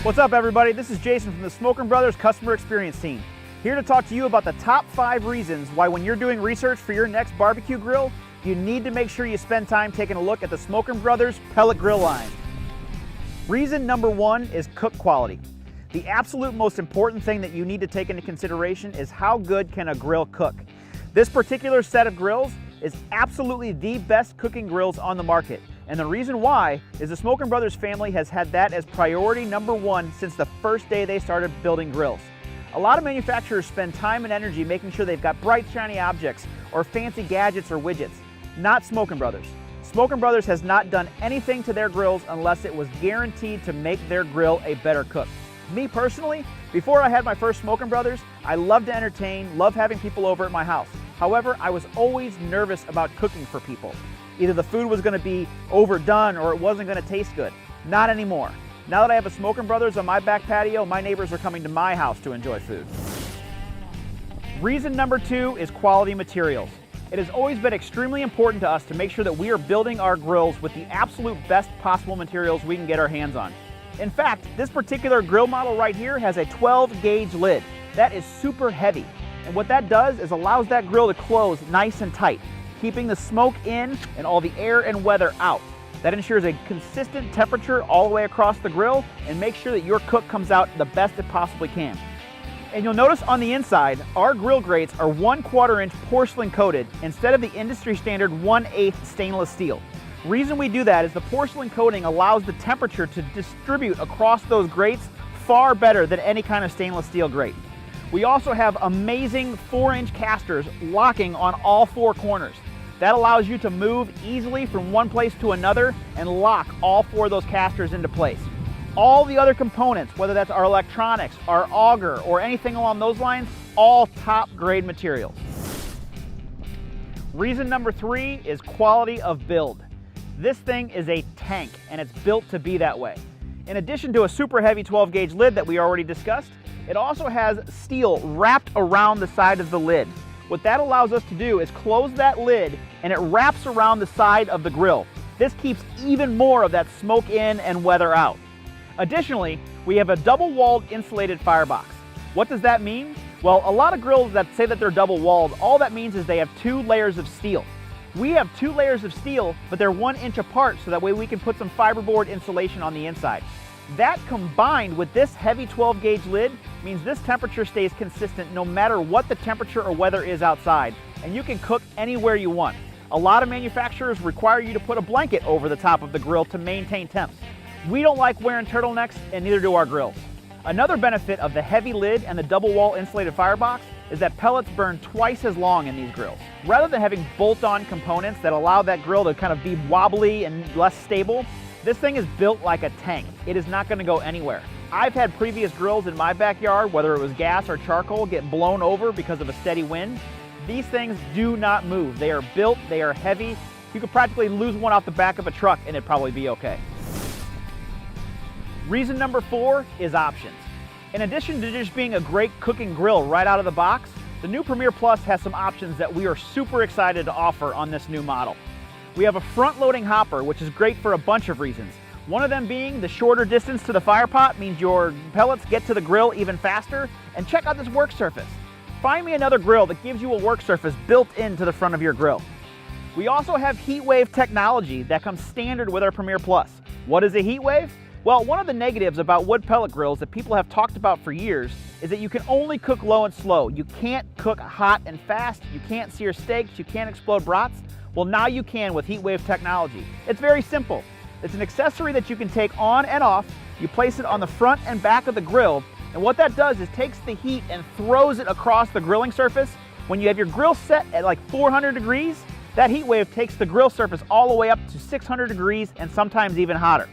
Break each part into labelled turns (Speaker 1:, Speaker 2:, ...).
Speaker 1: What's up, everybody? This is Jason from the Smokin Brothers Customer Experience Team, here to talk to you about the top 5 reasons why when you're doing research for your next barbecue grill, you need to make sure you spend time taking a look at the Smokin Brothers Pellet Grill line. Reason number 1 is cook quality. The absolute most important thing that you need to take into consideration is how good can a grill cook. This particular set of grills is absolutely the best cooking grills on the market. And the reason why is the Smokin Brothers family has had that as priority number 1 since the first day they started building grills. A lot of manufacturers spend time and energy making sure they've got bright, shiny objects or fancy gadgets or widgets. Not Smokin Brothers. Smokin Brothers has not done anything to their grills unless it was guaranteed to make their grill a better cook. Me personally, before I had my first Smokin Brothers, I loved to entertain, loved having people over at my house. However, I was always nervous about cooking for people. Either the food was going to be overdone or it wasn't going to taste good. Not anymore. Now that I have a Smokin Brothers on my back patio, my neighbors are coming to my house to enjoy food. Reason number 2 is quality materials. It has always been extremely important to us to make sure that we are building our grills with the absolute best possible materials we can get our hands on. In fact, this particular grill model right here has a 12-gauge lid. That is super heavy. And what that does is allows that grill to close nice and tight, keeping the smoke in and all the air and weather out. That ensures a consistent temperature all the way across the grill and makes sure that your cook comes out the best it possibly can. And you'll notice on the inside, our grill grates are 1/4 inch porcelain coated instead of the industry standard 1/8 stainless steel. Reason we do that is the porcelain coating allows the temperature to distribute across those grates far better than any kind of stainless steel grate. We also have amazing 4-inch casters locking on all 4 corners. That allows you to move easily from one place to another and lock all 4 of those casters into place. All the other components, whether that's our electronics, our auger, or anything along those lines, all top grade materials. Reason number 3 is quality of build. This thing is a tank and it's built to be that way. In addition to a super heavy 12-gauge lid that we already discussed, it also has steel wrapped around the side of the lid. What that allows us to do is close that lid and it wraps around the side of the grill. This keeps even more of that smoke in and weather out. Additionally, we have a double-walled insulated firebox. What does that mean? Well, a lot of grills that say that they're double-walled, all that means is they have 2 layers of steel. We have 2 layers of steel, but they're 1 inch apart, so that way we can put some fiberboard insulation on the inside. That combined with this heavy 12-gauge lid means this temperature stays consistent no matter what the temperature or weather is outside, and you can cook anywhere you want. A lot of manufacturers require you to put a blanket over the top of the grill to maintain temps. We don't like wearing turtlenecks, and neither do our grills. Another benefit of the heavy lid and the double-wall insulated firebox is that pellets burn twice as long in these grills. Rather than having bolt-on components that allow that grill to kind of be wobbly and less stable, this thing is built like a tank. It is not going to go anywhere. I've had previous grills in my backyard, whether it was gas or charcoal, get blown over because of a steady wind. These things do not move. They are built, they are heavy. You could practically lose one off the back of a truck and it'd probably be okay. Reason number 4 is options. In addition to just being a great cooking grill right out of the box, the new Premier Plus has some options that we are super excited to offer on this new model. We have a front-loading hopper, which is great for a bunch of reasons. One of them being the shorter distance to the fire pot means your pellets get to the grill even faster. And check out this work surface. Find me another grill that gives you a work surface built into the front of your grill. We also have heat wave technology that comes standard with our Premier Plus. What is a heat wave? Well, one of the negatives about wood pellet grills that people have talked about for years is that you can only cook low and slow. You can't cook hot and fast, you can't sear steaks, you can't explode brats. Well, now you can with heat wave technology. It's very simple. It's an accessory that you can take on and off. You place it on the front and back of the grill, and what that does is takes the heat and throws it across the grilling surface. When you have your grill set at like 400 degrees, that heat wave takes the grill surface all the way up to 600 degrees and sometimes even hotter.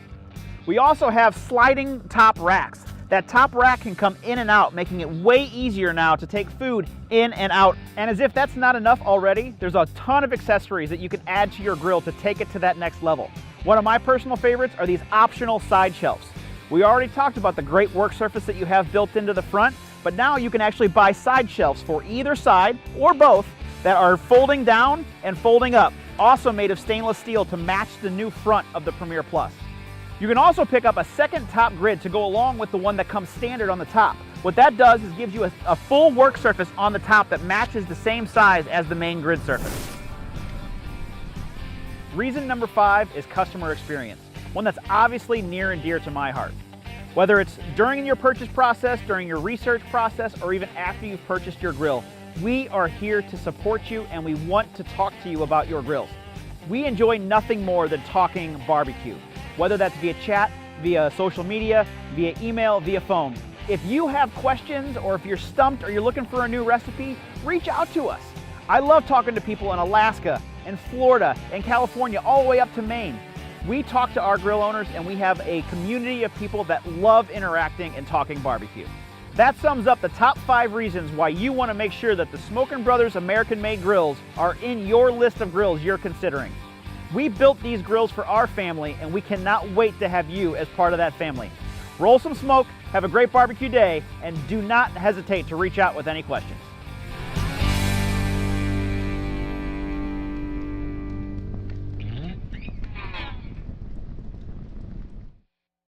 Speaker 1: We also have sliding top racks. That top rack can come in and out, making it way easier now to take food in and out. And as if that's not enough already, there's a ton of accessories that you can add to your grill to take it to that next level. One of my personal favorites are these optional side shelves. We already talked about the great work surface that you have built into the front, but now you can actually buy side shelves for either side or both that are folding down and folding up, also made of stainless steel to match the new front of the Premier Plus. You can also pick up a second top grid to go along with the one that comes standard on the top. What that does is gives you a full work surface on the top that matches the same size as the main grid surface. Reason number 5 is customer experience, one that's obviously near and dear to my heart. Whether it's during your purchase process, during your research process, or even after you've purchased your grill, we are here to support you and we want to talk to you about your grills. We enjoy nothing more than talking barbecue, whether that's via chat, via social media, via email, via phone. If you have questions or if you're stumped or you're looking for a new recipe, reach out to us. I love talking to people in Alaska, in Florida, in California, all the way up to Maine. We talk to our grill owners and we have a community of people that love interacting and talking barbecue. That sums up the top 5 reasons why you want to make sure that the Smokin Brothers American-made grills are in your list of grills you're considering. We built these grills for our family and we cannot wait to have you as part of that family. Roll some smoke, have a great barbecue day, and do not hesitate to reach out with any questions.